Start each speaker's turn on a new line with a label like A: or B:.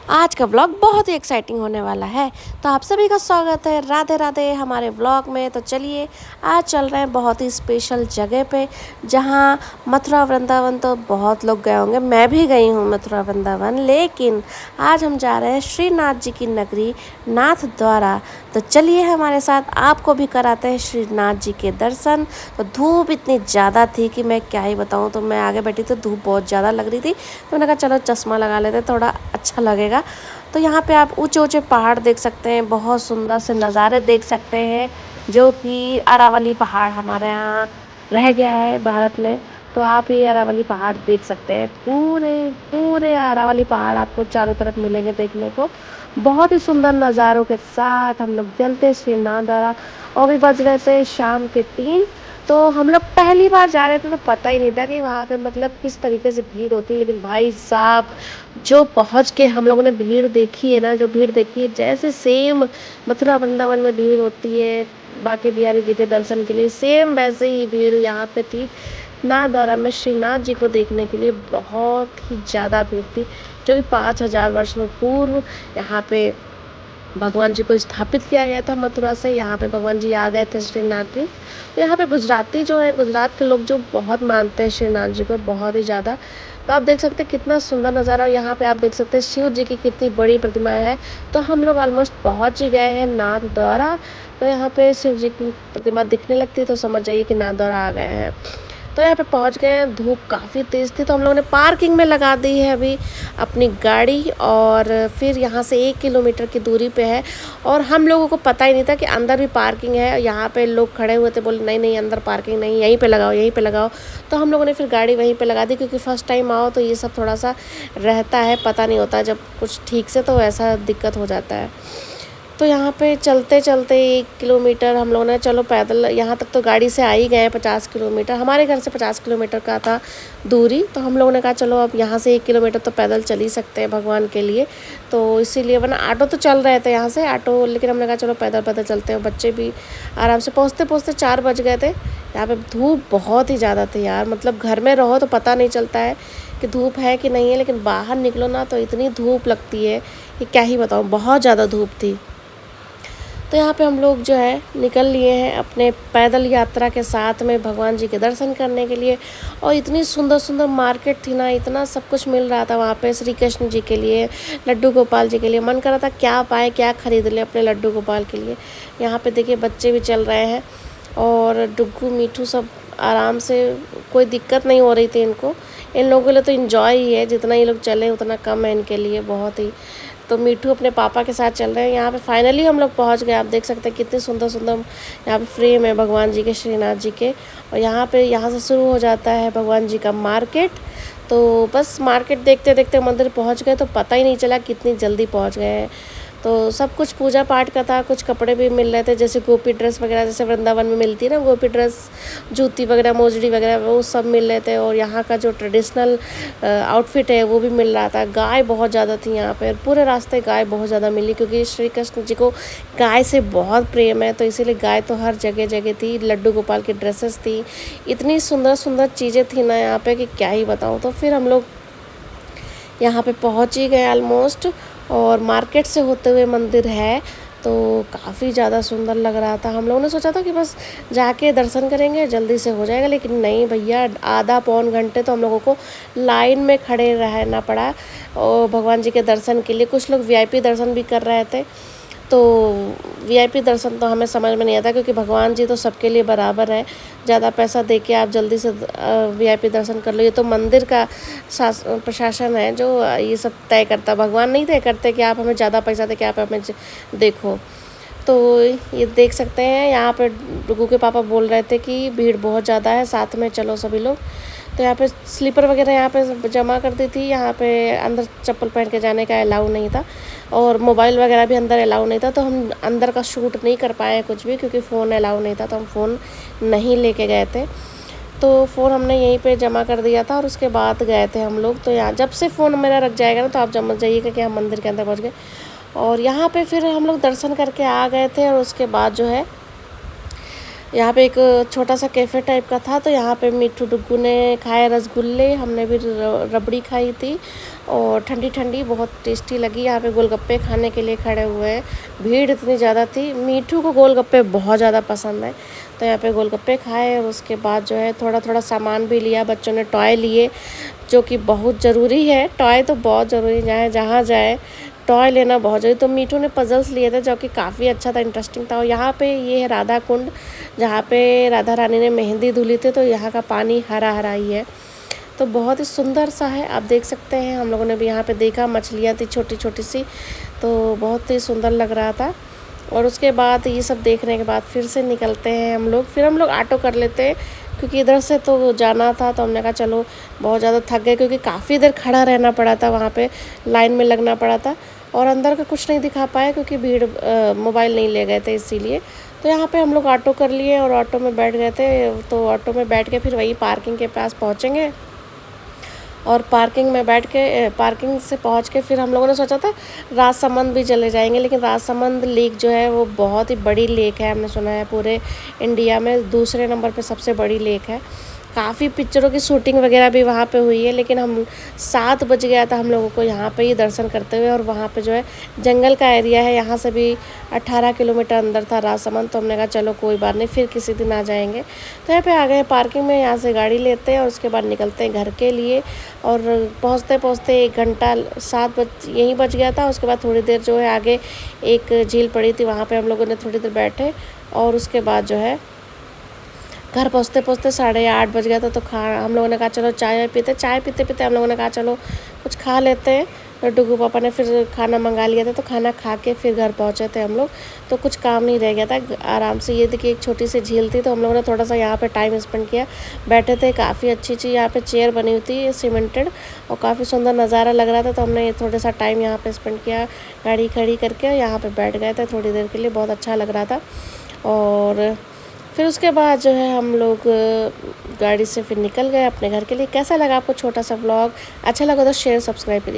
A: आज का व्लॉग बहुत ही एक्साइटिंग होने वाला है। तो आप सभी का स्वागत है राधे राधे हमारे व्लॉग में। तो चलिए आज चल रहे हैं बहुत ही स्पेशल जगह पे, जहाँ मथुरा वृंदावन तो बहुत लोग गए होंगे, मैं भी गई हूँ मथुरा वृंदावन, लेकिन आज हम जा रहे हैं श्रीनाथ जी की नगरी नाथ द्वारा। तो चलिए हमारे साथ, आपको भी कराते हैं श्रीनाथ जी के दर्शन। तो धूप इतनी ज़्यादा थी कि मैं क्या ही बताऊँ। तो मैं आगे बैठी तो धूप बहुत ज़्यादा लग रही थी, तो मैंने कहा चलो चश्मा लगा लेते, थोड़ा अच्छा लगेगा। तो यहाँ पे आप ऊंचे ऊंचे पहाड़ देख सकते हैं, बहुत सुंदर से नज़ारे देख सकते हैं, जो कि अरावली पहाड़ हमारे यहाँ रह गया है भारत में। तो आप ये अरावली पहाड़ देख सकते हैं, पूरे पूरे अरावली पहाड़ आपको चारों तरफ मिलेंगे देखने को, बहुत ही सुंदर नज़ारों के साथ। हम लोग चलते श्रीनाथ द्वारा, और भी बज रहे थे शाम के 3। तो हम लोग पहली बार जा रहे थे तो पता ही नहीं था कि वहाँ पे मतलब किस तरीके से भीड़ होती है, लेकिन भाई साहब जो पहुँच के हम लोगों ने भीड़ देखी है ना, जो भीड़ देखी है जैसे सेम मथुरा वृंदावन में भीड़ होती है बाकी बिहारी जी के दर्शन के लिए, सेम वैसे ही भीड़ यहाँ पे थी नाथ द्वारा में श्रीनाथ जी को देखने के लिए। बहुत ही ज़्यादा भीड़ थी, जो कि 5,000 वर्ष में पूर्व यहाँ पे भगवान जी को स्थापित किया गया था मथुरा से। यहाँ पे भगवान जी आ गए थे श्रीनाथ जी। तो यहाँ पे गुजराती जो है, गुजरात के लोग जो बहुत मानते हैं श्रीनाथ जी को, बहुत ही ज़्यादा। तो आप देख सकते हैं कितना सुंदर नज़ारा। यहाँ पे आप देख सकते हैं शिव जी की कितनी बड़ी प्रतिमा है। तो हम लोग ऑलमोस्ट पहुँच ही गए हैं नाथ द्वारा। तो यहाँ पे शिव जी की प्रतिमा दिखने लगती है तो समझ जाइए कि नाथ द्वारा आ गए हैं। तो यहाँ पे पहुँच गए हैं, धूप काफ़ी तेज़ थी तो हम लोगों ने पार्किंग में लगा दी है अभी अपनी गाड़ी, और फिर यहाँ से 1 किलोमीटर की दूरी पे है। और हम लोगों को पता ही नहीं था कि अंदर भी पार्किंग है। यहाँ पे लोग खड़े हुए थे, बोले नहीं नहीं अंदर पार्किंग नहीं, यहीं पे लगाओ यहीं पे लगाओ। तो हम लोगों ने फिर गाड़ी वहीं पे लगा दी, क्योंकि फ़र्स्ट टाइम आओ तो ये सब थोड़ा सा रहता है, पता नहीं होता जब कुछ ठीक से, तो ऐसा दिक्कत हो जाता है। तो यहाँ पे चलते चलते 1 किलोमीटर हम लोगों ने, चलो पैदल यहाँ तक तो गाड़ी से आ ही गए हैं। 50 किलोमीटर हमारे घर से 50 किलोमीटर का था दूरी। तो हम लोगों ने कहा चलो अब यहाँ से 1 किलोमीटर तो पैदल चल ही सकते हैं भगवान के लिए। तो इसीलिए, वरना ऑटो तो चल रहे थे यहाँ से ऑटो, लेकिन हमने कहा चलो पैदल पैदल चलते हैं। बच्चे भी आराम से, पहुँचते पहुँचते 4 बज गए थे। यहाँ पे धूप बहुत ही ज़्यादा थी यार, मतलब घर में रहो तो पता नहीं चलता है कि धूप है कि नहीं है, लेकिन बाहर निकलो ना तो इतनी धूप लगती है कि क्या ही बताऊँ, बहुत ज़्यादा धूप थी। तो यहाँ पे हम लोग जो है निकल लिए हैं अपने पैदल यात्रा के साथ में भगवान जी के दर्शन करने के लिए। और इतनी सुंदर सुंदर मार्केट थी ना, इतना सब कुछ मिल रहा था वहाँ पे श्री कृष्ण जी के लिए, लड्डू गोपाल जी के लिए। मन कर रहा था क्या पाए, क्या खरीद ले अपने लड्डू गोपाल के लिए। यहाँ पे देखिए बच्चे भी चल रहे हैं, और डुग्गू मीठू सब आराम से, कोई दिक्कत नहीं हो रही थी इनको। इन लोगों के लिए तो इन्जॉय ही है, जितना ये लोग चले उतना कम है इनके लिए, बहुत ही। तो मीठू अपने पापा के साथ चल रहे हैं। यहाँ पे फाइनली हम लोग पहुँच गए। आप देख सकते हैं कितने सुंदर सुंदर यहाँ पे फ्रेम है भगवान जी के, श्रीनाथ जी के। और यहाँ से शुरू हो जाता है भगवान जी का मार्केट। तो बस मार्केट देखते देखते मंदिर पहुँच गए, तो पता ही नहीं चला कितनी जल्दी पहुँच गए हैं। तो सब कुछ पूजा पाठ का था, कुछ कपड़े भी मिल रहे थे, जैसे गोपी ड्रेस वगैरह, जैसे वृंदावन में मिलती है ना गोपी ड्रेस, जूती वगैरह, मोजड़ी वगैरह, वो सब मिल रहे थे। और यहाँ का जो ट्रेडिशनल आउटफिट है वो भी मिल रहा था। गाय बहुत ज़्यादा थी यहाँ पे, पूरे रास्ते गाय बहुत ज़्यादा मिली, क्योंकि श्री कृष्ण जी को गाय से बहुत प्रेम है, तो इसीलिए गाय तो हर जगह जगह थी। लड्डू गोपाल की ड्रेसेस थी, इतनी सुंदर सुंदर चीज़ें थी ना यहाँ पे कि क्या ही बताऊँ। तो फिर हम लोग यहाँ पे पहुँच ही गए ऑलमोस्ट, और मार्केट से होते हुए मंदिर है। तो काफ़ी ज़्यादा सुंदर लग रहा था। हम लोगों ने सोचा था कि बस जाके दर्शन करेंगे जल्दी से हो जाएगा, लेकिन नहीं भैया, आधा पौन घंटे तो हम लोगों को लाइन में खड़े रहना पड़ा और भगवान जी के दर्शन के लिए। कुछ लोग वीआईपी दर्शन भी कर रहे थे। तो वीआईपी दर्शन तो हमें समझ में नहीं आता, क्योंकि भगवान जी तो सबके लिए बराबर है। ज़्यादा पैसा दे के आप जल्दी से वीआईपी दर्शन कर लो, ये तो मंदिर का प्रशासन है जो ये सब तय करता, भगवान नहीं तय करते कि आप हमें ज़्यादा पैसा दे के आप हमें देखो। तो ये देख सकते हैं, यहाँ पे डुगू के पापा बोल रहे थे कि भीड़ बहुत ज़्यादा है, साथ में चलो सभी लोग। तो यहाँ पे स्लीपर वगैरह यहाँ पे जमा कर दी थी। यहाँ पे अंदर चप्पल पहन के जाने का अलाउ नहीं था, और मोबाइल वगैरह भी अंदर अलाउ नहीं था। तो हम अंदर का शूट नहीं कर पाए कुछ भी, क्योंकि फ़ोन अलाउ नहीं था, तो हम फ़ोन नहीं लेके गए थे। तो फ़ोन हमने यहीं पे जमा कर दिया था, और उसके बाद गए थे हम लोग। तो यहाँ जब से फ़ोन मेरा रख जाएगा ना, तो आप समझ जाइएगा कि हम मंदिर के अंदर पहुँच गए। और यहाँ पे फिर हम लोग दर्शन करके आ गए थे, और उसके बाद जो है यहाँ पे एक छोटा सा कैफ़े टाइप का था, तो यहाँ पे मिट्ठू डुग्गू ने खाए रसगुल्ले, हमने भी रबड़ी खाई थी और ठंडी ठंडी बहुत टेस्टी लगी। यहाँ पे गोलगप्पे खाने के लिए खड़े हुए हैं, भीड़ इतनी ज़्यादा थी। मिट्ठू को गोलगप्पे बहुत ज़्यादा पसंद है, तो यहाँ पे गोलगप्पे खाए और उसके बाद जो है थोड़ा थोड़ा सामान भी लिया। बच्चों ने टॉय लिए, जो कि बहुत ज़रूरी है। टॉय तो बहुत ज़रूरी है, जहाँ जाए टॉय लेना बहुत ज़रूरी। तो मीठू ने पजल्स लिए थे, जो कि काफ़ी अच्छा था, इंटरेस्टिंग था। और यहाँ पे ये है राधा कुंड, जहाँ पे राधा रानी ने मेहंदी धुली थी, तो यहाँ का पानी हरा हरा ही है, तो बहुत ही सुंदर सा है। आप देख सकते हैं, हम लोगों ने भी यहाँ पे देखा, मछलियाँ थी छोटी छोटी सी, तो बहुत ही सुंदर लग रहा था। और उसके बाद ये सब देखने के बाद फिर से निकलते हैं हम लोग। फिर हम लोग ऑटो कर लेते हैं, क्योंकि इधर से तो जाना था, तो हमने कहा चलो, बहुत ज़्यादा थक गए, क्योंकि काफ़ी देर खड़ा रहना पड़ा था वहाँ पे, लाइन में लगना पड़ा था। और अंदर का कुछ नहीं दिखा पाए, क्योंकि भीड़, मोबाइल नहीं ले गए थे इसीलिए। तो यहाँ पे हम लोग ऑटो कर लिए और ऑटो में बैठ गए थे। तो ऑटो में बैठ के फिर वही पार्किंग के पास पहुँचेंगे, और पार्किंग से पहुंच के फिर हम लोगों ने सोचा था राजसमंद भी चले जाएंगे, लेकिन राजसमंद लेक जो है वो बहुत ही बड़ी लेक है। हमने सुना है पूरे इंडिया में दूसरे नंबर पे सबसे बड़ी लेक है। काफ़ी पिक्चरों की शूटिंग वगैरह भी वहाँ पे हुई है, लेकिन हम 7 बज गया था हम लोगों को यहाँ पे ही दर्शन करते हुए। और वहाँ पे जो है जंगल का एरिया है, यहाँ से भी 18 किलोमीटर अंदर था राजसमंद। तो हमने कहा चलो कोई बात नहीं, फिर किसी दिन आ जाएंगे। तो यहाँ पे आ गए पार्किंग में, यहाँ से गाड़ी लेते हैं और उसके बाद निकलते हैं घर के लिए। और पहुँचते पहुँचते 1 घंटा 7 बज यहीं बच गया था। उसके बाद थोड़ी देर जो है आगे एक झील पड़ी थी, वहाँ पे हम लोगों ने थोड़ी देर बैठे, और उसके बाद जो है घर पहुँचते पहुँचते 8:30 बज गया था। तो हम लोगों ने कहा चलो चाय पीते पीते हम लोगों ने कहा चलो कुछ खा लेते हैं। तो डुगू पापा ने फिर खाना मंगा लिया था, तो खाना खा के फिर घर पहुँचे थे हम लोग। तो कुछ काम नहीं रह गया था, आराम से। ये देखिए एक छोटी सी झील थी, तो हम लोगों ने थोड़ा सा यहाँ पे टाइम स्पेंड किया, बैठे थे। काफ़ी अच्छी यहाँ पे चेयर बनी हुई थी सीमेंटेड, और काफ़ी सुंदर नज़ारा लग रहा था। तो हमने थोड़ा सा टाइम यहाँ पे स्पेंड किया, गाड़ी खड़ी करके यहाँ पे बैठ गए थे थोड़ी देर के लिए, बहुत अच्छा लग रहा था। और फिर उसके बाद जो है हम लोग गाड़ी से फिर निकल गए अपने घर के लिए। कैसा लगा आपको छोटा सा व्लॉग? अच्छा लगा तो शेयर सब्सक्राइब करिए।